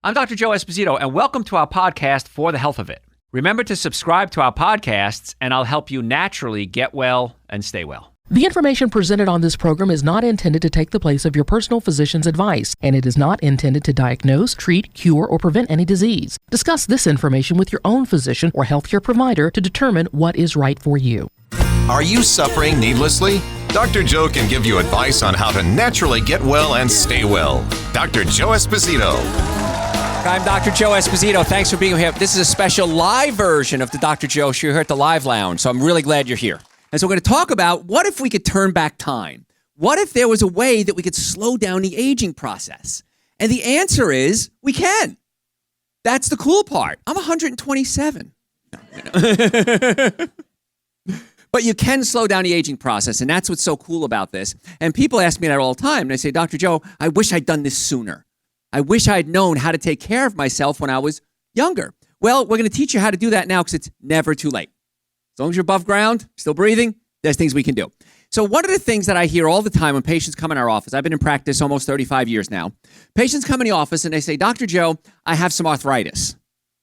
I'm Dr. Joe Esposito, and welcome to our podcast, For the Health of It. Remember to subscribe to our podcasts, and I'll help you naturally get well and stay well. The information presented on this program is not intended to take the place of your personal physician's advice, and it is not intended to diagnose, treat, cure, or prevent any disease. Discuss this information with your own physician or healthcare provider to determine what is right for you. Are you suffering needlessly? Dr. Joe can give you advice on how to naturally get well and stay well. Dr. Joe Esposito. I'm Dr. Joe Esposito. Thanks for being here. This is a special live version of the Dr. Joe Show here at the Live Lounge, so I'm really glad you're here. And so we're going to talk about what if we could turn back time? What if there was a way that we could slow down the aging process? And the answer is we can. That's the cool part. I'm 127. But you can slow down the aging process, and that's what's so cool about this. And people ask me that all the time. They say, Dr. Joe, I wish I'd done this sooner. I wish I'd known how to take care of myself when I was younger. Well, we're going to teach you how to do that now because it's never too late. As long as you're above ground, still breathing, there's things we can do. So one of the things that I hear all the time when patients come in our office, I've been in practice almost 35 years now. Patients come in the office and they say, Dr. Joe, I have some arthritis.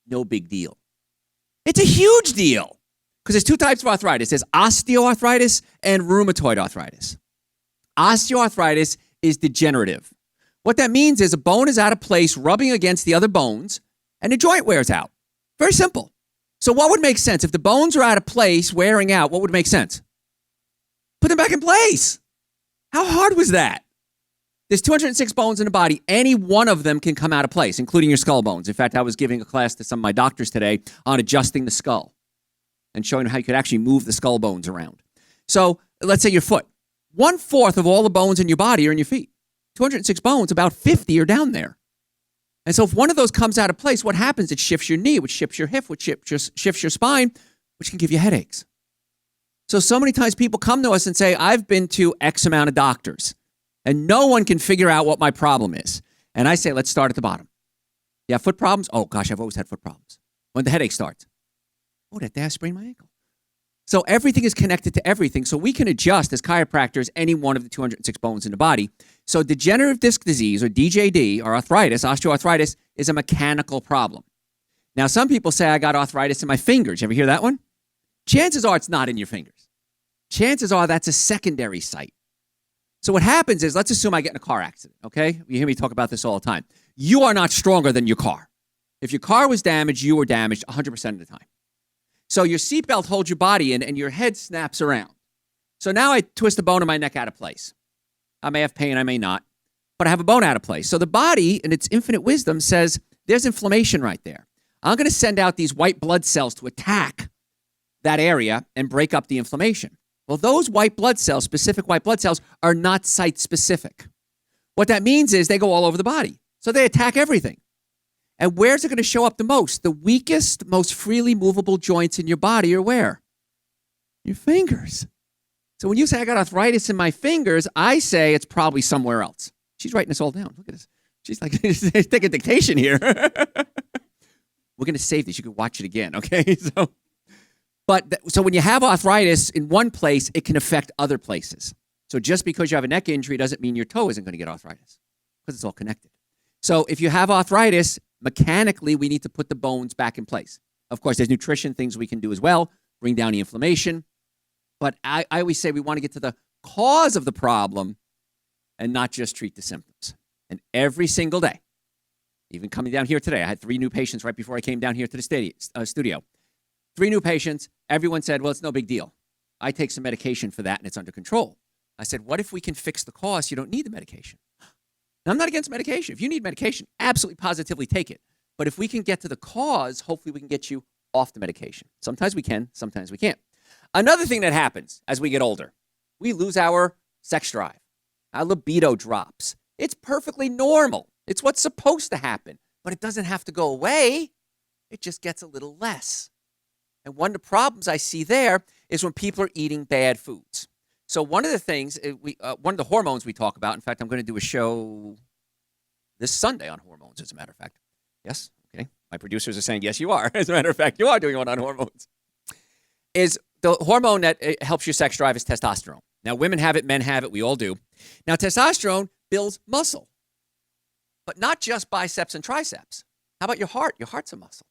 No big deal. It's a huge deal because there's two types of arthritis. There's osteoarthritis and rheumatoid arthritis. Osteoarthritis is degenerative. What that means is a bone is out of place rubbing against the other bones and the joint wears out. Very simple. So what would make sense? If the bones are out of place, wearing out, what would make sense? Put them back in place. How hard was that? There's 206 bones in the body. Any one of them can come out of place, including your skull bones. In fact, I was giving a class to some of my doctors today on adjusting the skull and showing them how you could actually move the skull bones around. So let's say your foot. 1/4 of all the bones in your body are in your feet. 206 bones, about 50 are down there. And so if one of those comes out of place, what happens? It shifts your knee, which shifts your hip, which shifts your spine, which can give you headaches. So many times people come to us and say, I've been to X amount of doctors, and no one can figure out what my problem is. And I say, let's start at the bottom. You have foot problems? Oh, gosh, I've always had foot problems. When the headache starts. Oh, that day I sprained my ankle. So everything is connected to everything. So we can adjust as chiropractors any one of the 206 bones in the body. So degenerative disc disease, or DJD, or arthritis, osteoarthritis, is a mechanical problem. Now, some people say I got arthritis in my fingers. You ever hear that one? Chances are it's not in your fingers. Chances are that's a secondary site. So what happens is, let's assume I get in a car accident, okay? You hear me talk about this all the time. You are not stronger than your car. If your car was damaged, you were damaged 100% of the time. So your seatbelt holds your body in and your head snaps around. So now I twist a bone in my neck out of place. I may have pain, I may not, but I have a bone out of place. So the body, in its infinite wisdom, says there's inflammation right there. I'm going to send out these white blood cells to attack that area and break up the inflammation. Well, those white blood cells, specific white blood cells, are not site-specific. What that means is they go all over the body. So they attack everything. And where's it going to show up the most? The weakest, most freely movable joints in your body are where? Your fingers. So when you say I got arthritis in my fingers, I say it's probably somewhere else. She's writing this all down. Look at this. She's like, take a dictation here. We're going to save this. You can watch it again, okay? So when you have arthritis in one place, it can affect other places. So just because you have a neck injury doesn't mean your toe isn't going to get arthritis because it's all connected. So if you have arthritis, mechanically, we need to put the bones back in place. Of course, there's nutrition things we can do as well, bring down the inflammation. But I always say we want to get to the cause of the problem and not just treat the symptoms. And every single day, even coming down here today, I had 3 new patients right before I came down here to the studio. 3 new patients. Everyone said, well, it's no big deal. I take some medication for that and it's under control. I said, what if we can fix the cause? You don't need the medication. Now, I'm not against medication. If you need medication, absolutely positively take it. But if we can get to the cause, hopefully we can get you off the medication. Sometimes we can, sometimes we can't. Another thing that happens as we get older, we lose our sex drive. Our libido drops. It's perfectly normal. It's what's supposed to happen. But it doesn't have to go away. It just gets a little less. And one of the problems I see there is when people are eating bad foods. So one of the things, one of the hormones we talk about, in fact, I'm going to do a show this Sunday on hormones, as a matter of fact. Yes? Okay. My producers are saying, yes, you are. As a matter of fact, you are doing one on hormones. Is the hormone that helps your sex drive is testosterone. Now, women have it, men have it, we all do. Now, testosterone builds muscle, but not just biceps and triceps. How about your heart? Your heart's a muscle.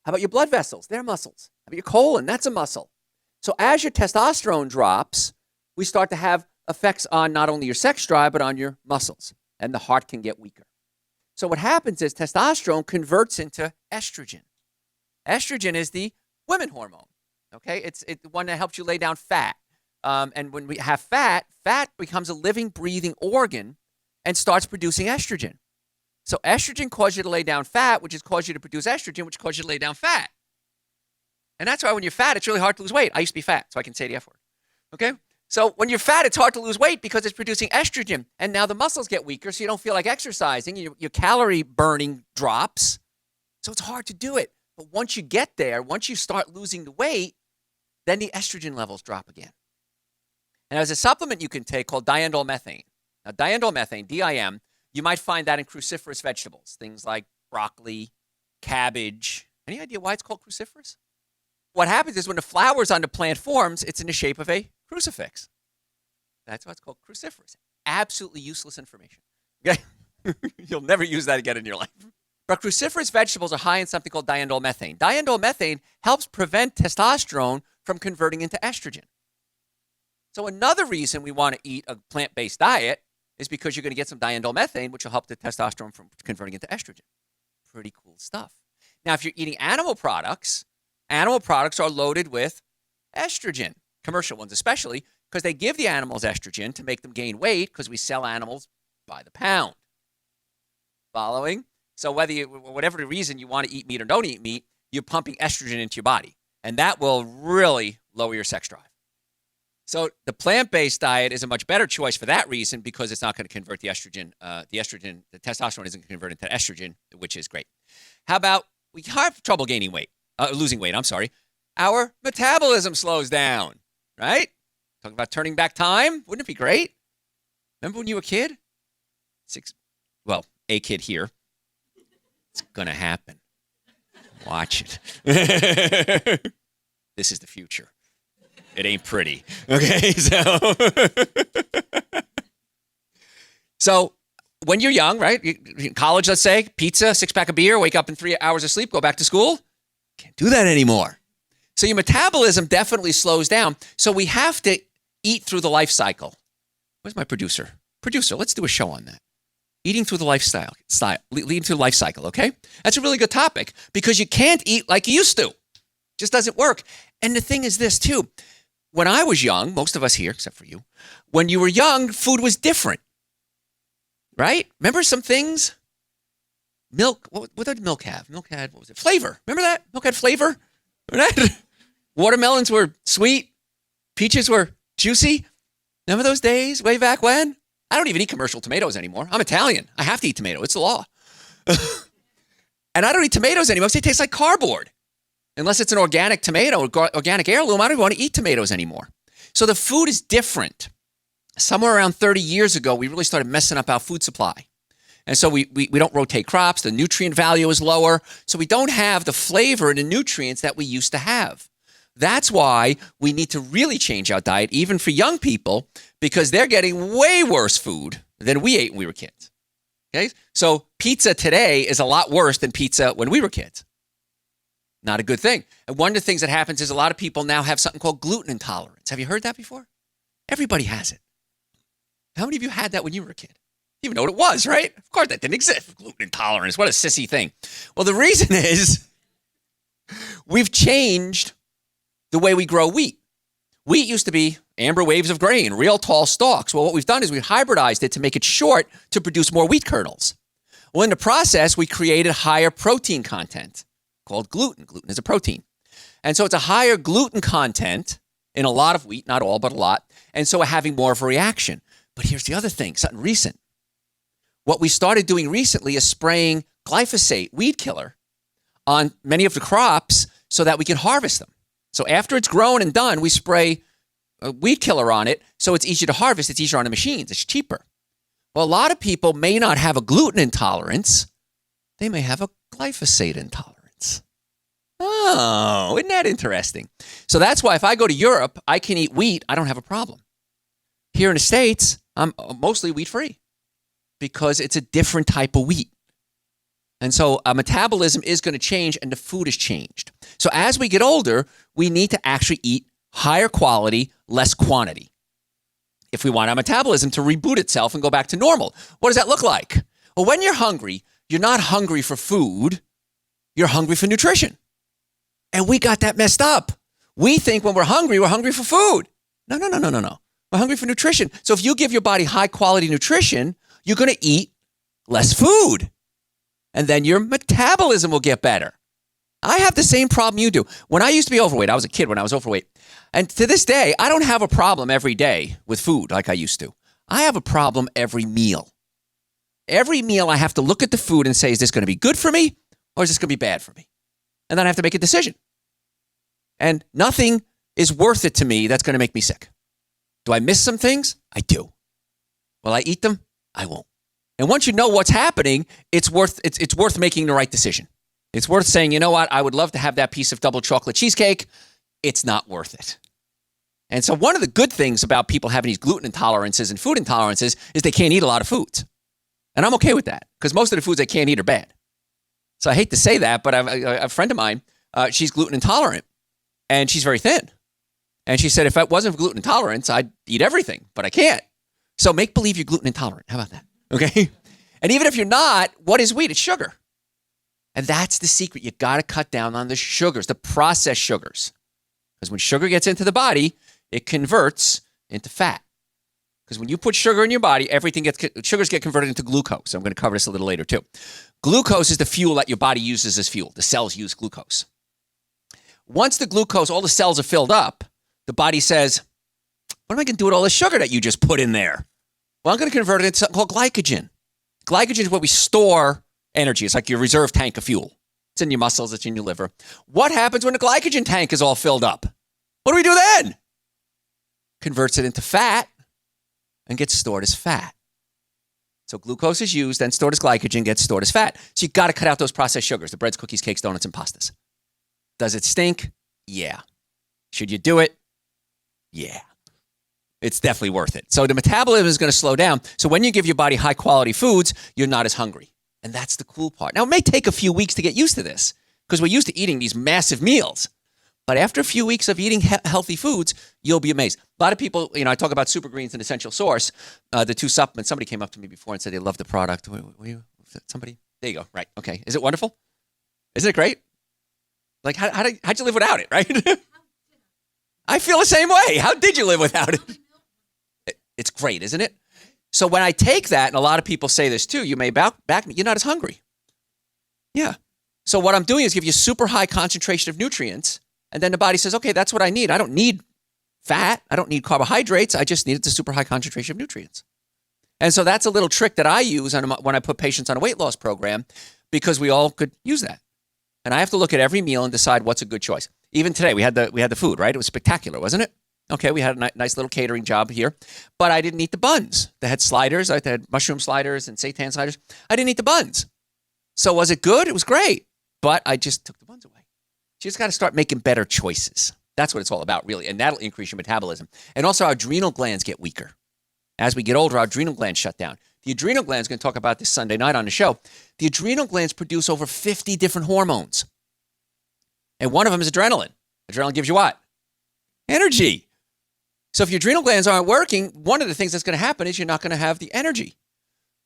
How about your blood vessels? They're muscles. How about your colon? That's a muscle. So as your testosterone drops, we start to have effects on not only your sex drive, but on your muscles. And the heart can get weaker. So what happens is testosterone converts into estrogen. Estrogen is the women hormone. Okay, it's the one that helps you lay down fat. And when we have fat, fat becomes a living, breathing organ and starts producing estrogen. So estrogen causes you to lay down fat, which has caused you to produce estrogen, which causes you to lay down fat. And that's why when you're fat, it's really hard to lose weight. I used to be fat, so I can say the F word. Okay? So when you're fat, it's hard to lose weight because it's producing estrogen. And now the muscles get weaker, so you don't feel like exercising. Your calorie burning drops. So it's hard to do it. But once you get there, once you start losing the weight, then the estrogen levels drop again. And there's a supplement you can take called diindolylmethane. Now, diindolylmethane, DIM, you might find that in cruciferous vegetables, things like broccoli, cabbage. Any idea why it's called cruciferous? What happens is when the flowers on the plant forms, it's in the shape of a crucifix. That's why it's called cruciferous. Absolutely useless information. Okay? You'll never use that again in your life. But cruciferous vegetables are high in something called diindolylmethane. Diindolylmethane helps prevent testosterone from converting into estrogen. So another reason we want to eat a plant-based diet is because you're going to get some diindolylmethane, which will help the testosterone from converting into estrogen. Pretty cool stuff. Now, if you're eating animal products are loaded with estrogen, commercial ones especially, because they give the animals estrogen to make them gain weight because we sell animals by the pound. Following? So whatever the reason you want to eat meat or don't eat meat, you're pumping estrogen into your body. And that will really lower your sex drive. So the plant-based diet is a much better choice for that reason because it's not going to convert the estrogen. The testosterone isn't going to convert into estrogen, which is great. How about we have trouble losing weight, Our metabolism slows down, right? Talking about turning back time. Wouldn't it be great? Remember when you were a kid? A kid here. It's going to happen. Watch it. This is the future. It ain't pretty. Okay, so when you're young, right? In college, let's say, pizza, 6-pack of beer, wake up in 3 hours of sleep, go back to school. Can't do that anymore. So your metabolism definitely slows down. So we have to eat through the life cycle. Where's my producer? Producer, let's do a show on that. Eating through the leading through the life cycle, okay? That's a really good topic because you can't eat like you used to. It just doesn't work. And the thing is this, too. When I was young, most of us here, except for you, when you were young, food was different, right? Remember some things? Milk, what did milk have? Milk had, what was it? Flavor. Remember that? Milk had flavor. Remember that? Watermelons were sweet. Peaches were juicy. Remember those days way back when? I don't even eat commercial tomatoes anymore. I'm Italian. I have to eat tomato. It's the law. And I don't eat tomatoes anymore because they taste like cardboard. Unless it's an organic tomato, organic heirloom, I don't even want to eat tomatoes anymore. So the food is different. Somewhere around 30 years ago, we really started messing up our food supply. And so we don't rotate crops. The nutrient value is lower. So we don't have the flavor and the nutrients that we used to have. That's why we need to really change our diet, even for young people, because they're getting way worse food than we ate when we were kids. Okay? So pizza today is a lot worse than pizza when we were kids. Not a good thing. And one of the things that happens is a lot of people now have something called gluten intolerance. Have you heard that before? Everybody has it. How many of you had that when you were a kid? You even know what it was, right? Of course, that didn't exist. Gluten intolerance. What a sissy thing. Well, the reason is we've changed the way we grow wheat. Wheat used to be amber waves of grain, real tall stalks. Well, what we've done is we've hybridized it to make it short to produce more wheat kernels. Well, in the process, we created higher protein content called gluten. Gluten is a protein. And so it's a higher gluten content in a lot of wheat, not all, but a lot. And so we're having more of a reaction. But here's the other thing, something recent. What we started doing recently is spraying glyphosate, weed killer, on many of the crops so that we can harvest them. So after it's grown and done, we spray a weed killer on it so it's easier to harvest. It's easier on the machines. It's cheaper. Well, a lot of people may not have a gluten intolerance. They may have a glyphosate intolerance. Oh, isn't that interesting? So that's why if I go to Europe, I can eat wheat. I don't have a problem. Here in the States, I'm mostly wheat-free because it's a different type of wheat. And so our metabolism is going to change and the food has changed. So as we get older, we need to actually eat higher quality, less quantity. If we want our metabolism to reboot itself and go back to normal. What does that look like? Well, when you're hungry, you're not hungry for food. You're hungry for nutrition. And we got that messed up. We think when we're hungry for food. No. We're hungry for nutrition. So if you give your body high quality nutrition, you're going to eat less food. And then your metabolism will get better. I have the same problem you do. When I used to be overweight, I was a kid when I was overweight. And to this day, I don't have a problem every day with food like I used to. I have a problem every meal. Every meal I have to look at the food and say, is this going to be good for me or is this going to be bad for me? And then I have to make a decision. And nothing is worth it to me that's going to make me sick. Do I miss some things? I do. Will I eat them? I won't. And once you know what's happening, it's worth making the right decision. It's worth saying, you know what? I would love to have that piece of double chocolate cheesecake. It's not worth it. And so one of the good things about people having these gluten intolerances and food intolerances is they can't eat a lot of foods. And I'm okay with that because most of the foods they can't eat are bad. So I hate to say that, but a friend of mine, she's gluten intolerant and she's very thin. And she said, if it wasn't for gluten intolerance, I'd eat everything, but I can't. So make believe you're gluten intolerant. How about that? Okay. And even if you're not, what is wheat? It's sugar. And that's the secret. You got to cut down on the sugars, the processed sugars. Because when sugar gets into the body, it converts into fat. Because when you put sugar in your body, sugars get converted into glucose. I'm going to cover this a little later too. Glucose is the fuel that your body uses as fuel. The cells use glucose. Once the glucose, all the cells are filled up, the body says, what am I going to do with all this sugar that you just put in there? Well, I'm going to convert it into something called glycogen. Glycogen is where we store energy. It's like your reserve tank of fuel. It's in your muscles. It's in your liver. What happens when the glycogen tank is all filled up? What do we do then? Converts it into fat and gets stored as fat. So glucose is used, then stored as glycogen, gets stored as fat. So you got to cut out those processed sugars, the breads, cookies, cakes, donuts, and pastas. Does it stink? Yeah. Should you do it? Yeah. It's definitely worth it. So the metabolism is going to slow down. So when you give your body high quality foods, you're not as hungry. And that's the cool part. Now, it may take a few weeks to get used to this because we're used to eating these massive meals. But after a few weeks of eating healthy foods, you'll be amazed. A lot of people, I talk about Super Greens and Essential Source, the two supplements. Somebody came up to me before and said they love the product. Somebody? There you go. Right. Okay. Is it wonderful? Isn't it great? Like, how'd you live without it, right? I feel the same way. How did you live without it? It's great, isn't it? So when I take that, and a lot of people say this too, you may back me, you're not as hungry. Yeah. So what I'm doing is give you super high concentration of nutrients, and then the body says, okay, that's what I need. I don't need fat. I don't need carbohydrates. I just need the super high concentration of nutrients. And so that's a little trick that I use when I put patients on a weight loss program because we all could use that. And I have to look at every meal and decide what's a good choice. Even today, we had the food, right? It was spectacular, wasn't it? Okay, we had a nice little catering job here, but I didn't eat the buns. They had sliders. I had mushroom sliders and seitan sliders. I didn't eat the buns. So was it good? It was great, but I just took the buns away. You just got to start making better choices. That's what it's all about, really, and that'll increase your metabolism. And also, our adrenal glands get weaker. As we get older, our adrenal glands shut down. The adrenal glands, going to talk about this Sunday night on the show, the adrenal glands produce over 50 different hormones. And one of them is adrenaline. Adrenaline gives you what? Energy. So if your adrenal glands aren't working, one of the things that's going to happen is you're not going to have the energy.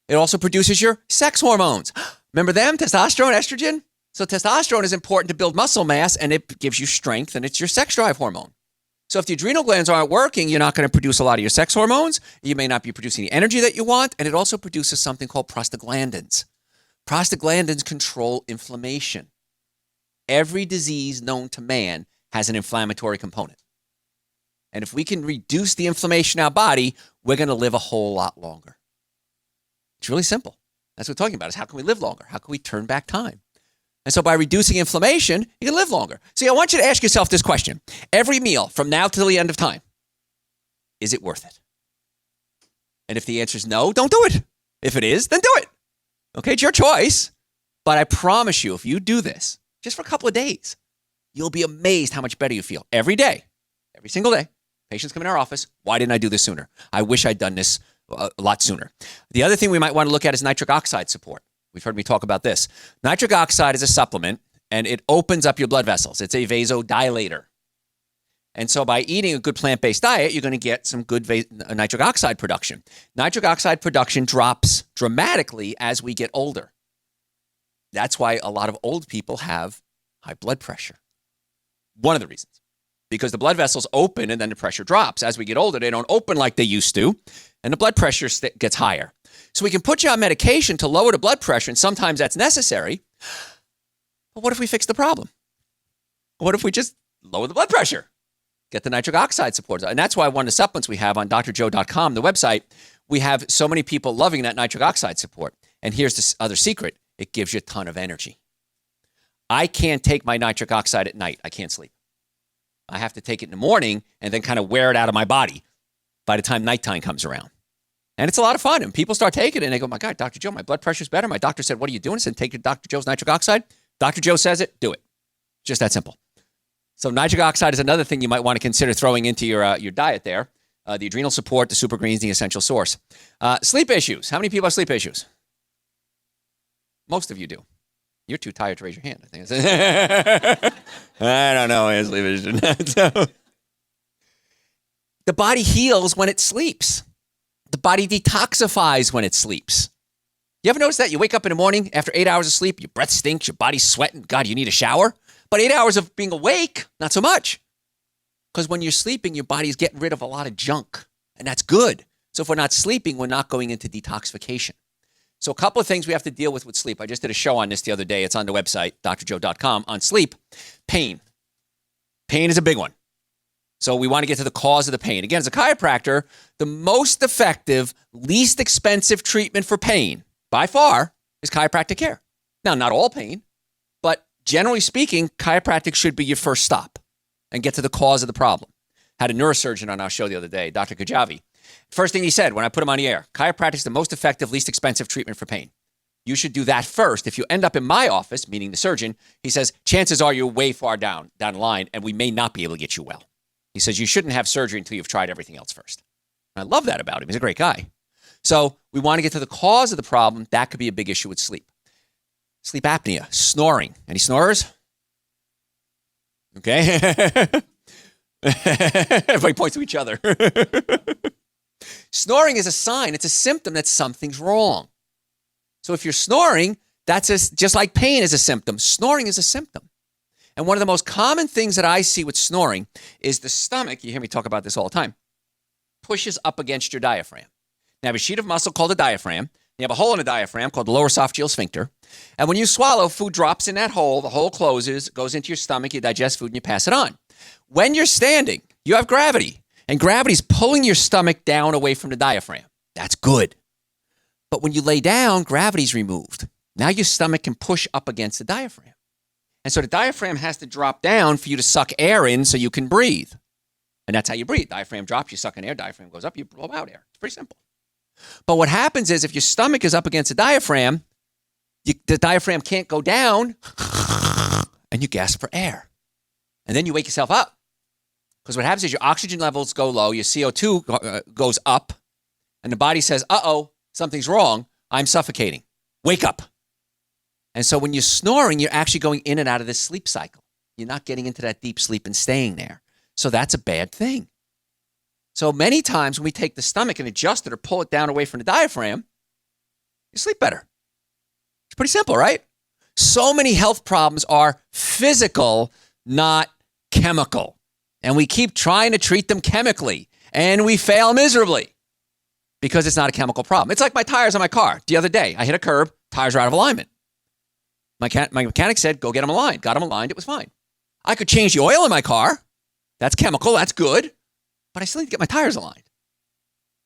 It also produces your sex hormones. Remember them? Testosterone, estrogen? So testosterone is important to build muscle mass, and it gives you strength, and it's your sex drive hormone. So if the adrenal glands aren't working, you're not going to produce a lot of your sex hormones. You may not be producing the energy that you want, and it also produces something called prostaglandins. Prostaglandins control inflammation. Every disease known to man has an inflammatory component. And if we can reduce the inflammation in our body, we're going to live a whole lot longer. It's really simple. That's what we're talking about is how can we live longer? How can we turn back time? And so by reducing inflammation, you can live longer. See, I want you to ask yourself this question. Every meal from now till the end of time, is it worth it? And if the answer is no, don't do it. If it is, then do it. Okay, it's your choice. But I promise you, if you do this just for a couple of days, you'll be amazed how much better you feel every day, every single day. Patients come in our office. Why didn't I do this sooner? I wish I'd done this a lot sooner. The other thing we might want to look at is nitric oxide support. We've heard me talk about this. Nitric oxide is a supplement, and it opens up your blood vessels. It's a vasodilator. And so by eating a good plant-based diet, you're going to get some good nitric oxide production. Nitric oxide production drops dramatically as we get older. That's why a lot of old people have high blood pressure. One of the reasons. Because the blood vessels open and then the pressure drops. As we get older, they don't open like they used to, and the blood pressure gets higher. So we can put you on medication to lower the blood pressure, and sometimes that's necessary. But what if we fix the problem? What if we just lower the blood pressure? Get the nitric oxide support. And that's why one of the supplements we have on drjoe.com, the website, we have so many people loving that nitric oxide support. And here's the other secret. It gives you a ton of energy. I can't take my nitric oxide at night. I can't sleep. I have to take it in the morning and then kind of wear it out of my body by the time nighttime comes around. And it's a lot of fun. And people start taking it and they go, my God, Dr. Joe, my blood pressure's better. My doctor said, what are you doing? I said, take your Dr. Joe's nitric oxide. Dr. Joe says it, do it. Just that simple. So nitric oxide is another thing you might want to consider throwing into your diet there. The adrenal support, the super greens, the essential source. Sleep issues. How many people have sleep issues? Most of you do. You're too tired to raise your hand, I think. I don't know. I have sleep issues. So, the body heals when it sleeps. The body detoxifies when it sleeps. You ever notice that? You wake up in the morning after 8 hours of sleep, your breath stinks, your body's sweating. God, you need a shower. But 8 hours of being awake, not so much. Because when you're sleeping, your body's getting rid of a lot of junk. And that's good. So if we're not sleeping, we're not going into detoxification. So a couple of things we have to deal with sleep. I just did a show on this the other day. It's on the website, drjoe.com, on sleep. Pain. Pain is a big one. So we want to get to the cause of the pain. Again, as a chiropractor, the most effective, least expensive treatment for pain, by far, is chiropractic care. Now, not all pain, but generally speaking, chiropractic should be your first stop and get to the cause of the problem. Had a neurosurgeon on our show the other day, Dr. Kajavi. First thing he said when I put him on the air, chiropractic is the most effective, least expensive treatment for pain. You should do that first. If you end up in my office, meaning the surgeon, he says, chances are you're way far down the line and we may not be able to get you well. He says, you shouldn't have surgery until you've tried everything else first. And I love that about him. He's a great guy. So we want to get to the cause of the problem. That could be a big issue with sleep. Sleep apnea, snoring. Any snorers? Okay. Everybody points to each other. Snoring is a sign. It's a symptom that something's wrong. So if you're snoring, that's just like pain is a symptom. Snoring is a symptom. And one of the most common things that I see with snoring is the stomach, you hear me talk about this all the time, pushes up against your diaphragm. You have a sheet of muscle called the diaphragm. You have a hole in the diaphragm called the lower esophageal sphincter. And when you swallow, food drops in that hole. The hole closes, goes into your stomach. You digest food and you pass it on. When you're standing, you have gravity. And gravity's pulling your stomach down away from the diaphragm. That's good. But when you lay down, gravity's removed. Now your stomach can push up against the diaphragm. And so the diaphragm has to drop down for you to suck air in so you can breathe. And that's how you breathe. Diaphragm drops, you suck in air. Diaphragm goes up, you blow out air. It's pretty simple. But what happens is if your stomach is up against the diaphragm, the diaphragm can't go down and you gasp for air. And then you wake yourself up. Because what happens is your oxygen levels go low, your CO2 goes up, and the body says, uh-oh, something's wrong. I'm suffocating. Wake up. And so when you're snoring, you're actually going in and out of this sleep cycle. You're not getting into that deep sleep and staying there. So that's a bad thing. So many times when we take the stomach and adjust it or pull it down away from the diaphragm, you sleep better. It's pretty simple, right? So many health problems are physical, not chemical. And we keep trying to treat them chemically, and we fail miserably because it's not a chemical problem. It's like my tires on my car. The other day, I hit a curb, tires are out of alignment. My mechanic said, go get them aligned. Got them aligned. It was fine. I could change the oil in my car. That's chemical. That's good. But I still need to get my tires aligned.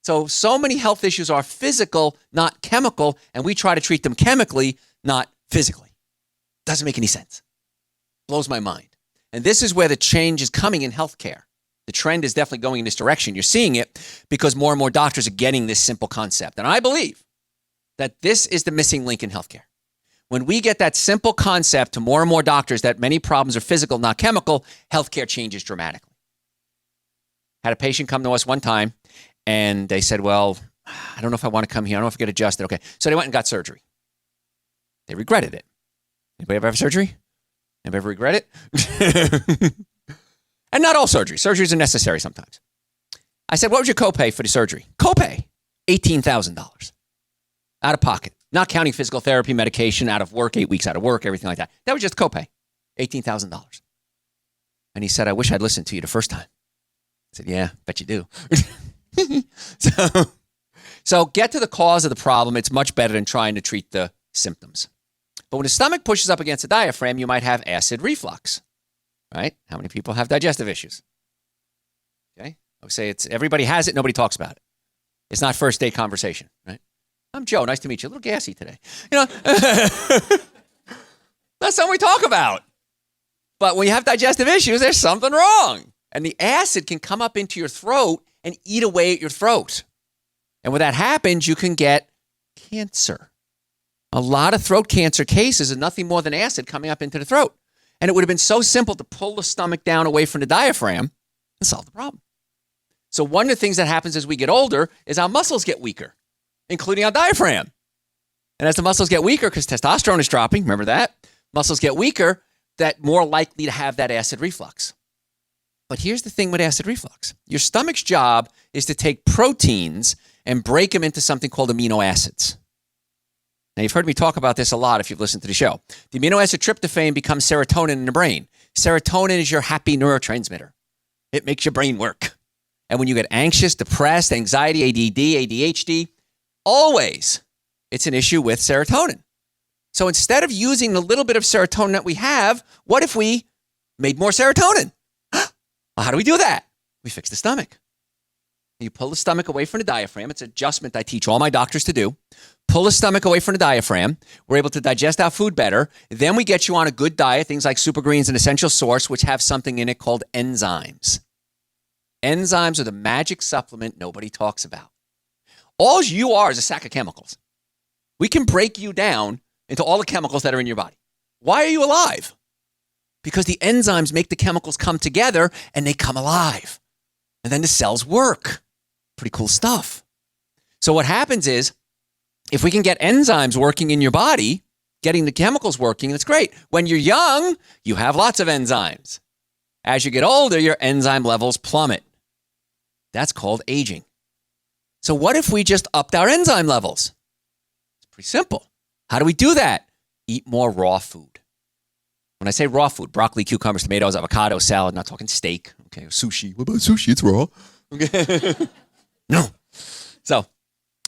So many health issues are physical, not chemical, and we try to treat them chemically, not physically. Doesn't make any sense. Blows my mind. And this is where the change is coming in healthcare. The trend is definitely going in this direction. You're seeing it because more and more doctors are getting this simple concept. And I believe that this is the missing link in healthcare. When we get that simple concept to more and more doctors that many problems are physical, not chemical, healthcare changes dramatically. Had a patient come to us one time and they said, well, I don't know if I want to come here. I don't know if I get adjusted. Okay. So they went and got surgery. They regretted it. Anybody ever have surgery? Anybody ever regret it? And not all surgery. Surgeries are necessary sometimes. I said, what was your copay for the surgery? Copay, $18,000. Out of pocket. Not counting physical therapy, medication, out of work, 8 weeks out of work, everything like that. That was just copay, $18,000. And he said, I wish I'd listened to you the first time. I said, yeah, bet you do. So get to the cause of the problem. It's much better than trying to treat the symptoms. But when the stomach pushes up against the diaphragm, you might have acid reflux, right? How many people have digestive issues? Okay. I would say everybody has it. Nobody talks about it. It's not first date conversation, right? I'm Joe. Nice to meet you. A little gassy today. That's something we talk about. But when you have digestive issues, there's something wrong. And the acid can come up into your throat and eat away at your throat. And when that happens, you can get cancer. A lot of throat cancer cases are nothing more than acid coming up into the throat. And it would have been so simple to pull the stomach down away from the diaphragm and solve the problem. So one of the things that happens as we get older is our muscles get weaker, including our diaphragm. And as the muscles get weaker, because testosterone is dropping, remember that? Muscles get weaker, that more likely to have that acid reflux. But here's the thing with acid reflux. Your stomach's job is to take proteins and break them into something called amino acids. Now, you've heard me talk about this a lot if you've listened to the show. The amino acid tryptophan becomes serotonin in the brain. Serotonin is your happy neurotransmitter. It makes your brain work. And when you get anxious, depressed, anxiety, ADD, ADHD, always it's an issue with serotonin. So instead of using the little bit of serotonin that we have, what if we made more serotonin? Well, how do we do that? We fix the stomach. You pull the stomach away from the diaphragm. It's an adjustment I teach all my doctors to do. Pull the stomach away from the diaphragm. We're able to digest our food better. Then we get you on a good diet, things like Super Greens and Essential Source, which have something in it called enzymes. Enzymes are the magic supplement nobody talks about. All you are is a sack of chemicals. We can break you down into all the chemicals that are in your body. Why are you alive? Because the enzymes make the chemicals come together and they come alive. And then the cells work. Pretty cool stuff. So what happens is, if we can get enzymes working in your body, getting the chemicals working, that's great. When you're young, you have lots of enzymes. As you get older, your enzyme levels plummet. That's called aging. So what if we just upped our enzyme levels? It's pretty simple. How do we do that? Eat more raw food. When I say raw food, broccoli, cucumbers, tomatoes, avocado, salad, not talking steak. Okay, sushi. What about sushi? It's raw. Okay. No.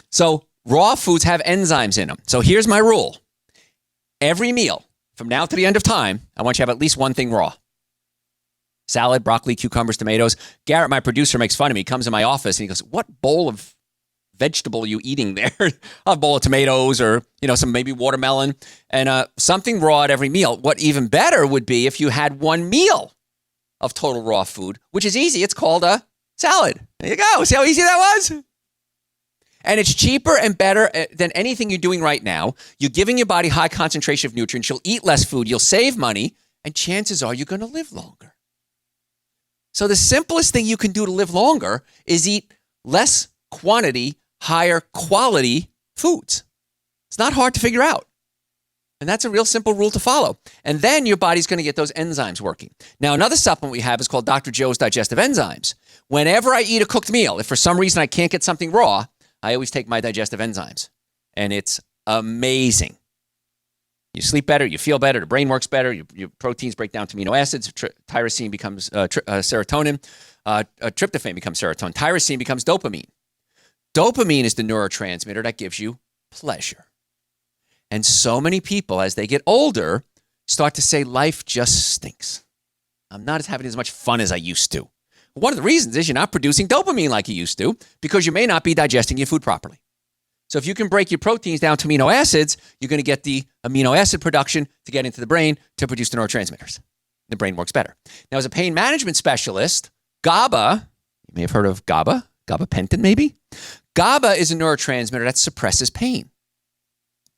So raw foods have enzymes in them. So here's my rule. Every meal, from now to the end of time, I want you to have at least one thing raw. Salad, broccoli, cucumbers, tomatoes. Garrett, my producer, makes fun of me. He comes in my office and he goes, what bowl of vegetable are you eating there? A bowl of tomatoes or, some maybe watermelon and something raw at every meal. What even better would be if you had one meal of total raw food, which is easy. It's called a salad. There you go. See how easy that was? And it's cheaper and better than anything you're doing right now. You're giving your body high concentration of nutrients. You'll eat less food. You'll save money. And chances are you're going to live longer. So the simplest thing you can do to live longer is eat less quantity, higher quality foods. It's not hard to figure out. And that's a real simple rule to follow. And then your body's going to get those enzymes working. Now, another supplement we have is called Dr. Joe's Digestive Enzymes. Whenever I eat a cooked meal, if for some reason I can't get something raw, I always take my digestive enzymes. And it's amazing. You sleep better, you feel better, the brain works better, your proteins break down to amino acids, tyrosine becomes serotonin, tryptophan becomes serotonin, tyrosine becomes dopamine. Dopamine is the neurotransmitter that gives you pleasure. And so many people, as they get older, start to say, life just stinks. I'm not having as much fun as I used to. One of the reasons is you're not producing dopamine like you used to because you may not be digesting your food properly. So if you can break your proteins down to amino acids, you're going to get the amino acid production to get into the brain to produce the neurotransmitters. The brain works better. Now, as a pain management specialist, GABA, you may have heard of GABA, gabapentin maybe. GABA is a neurotransmitter that suppresses pain.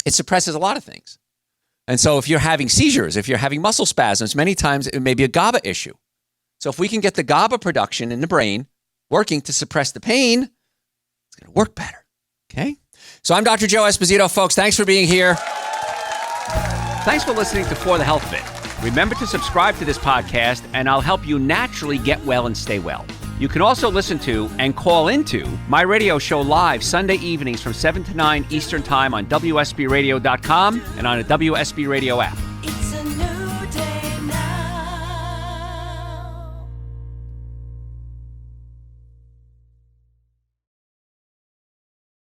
It suppresses a lot of things. And so if you're having seizures, if you're having muscle spasms, many times it may be a GABA issue. So if we can get the GABA production in the brain working to suppress the pain, it's going to work better. Okay? So I'm Dr. Joe Esposito, folks. Thanks for being here. Thanks for listening to For the Health of It. Remember to subscribe to this podcast, and I'll help you naturally get well and stay well. You can also listen to and call into my radio show live Sunday evenings from 7 to 9 Eastern Time on WSBRadio.com and on a WSB Radio app.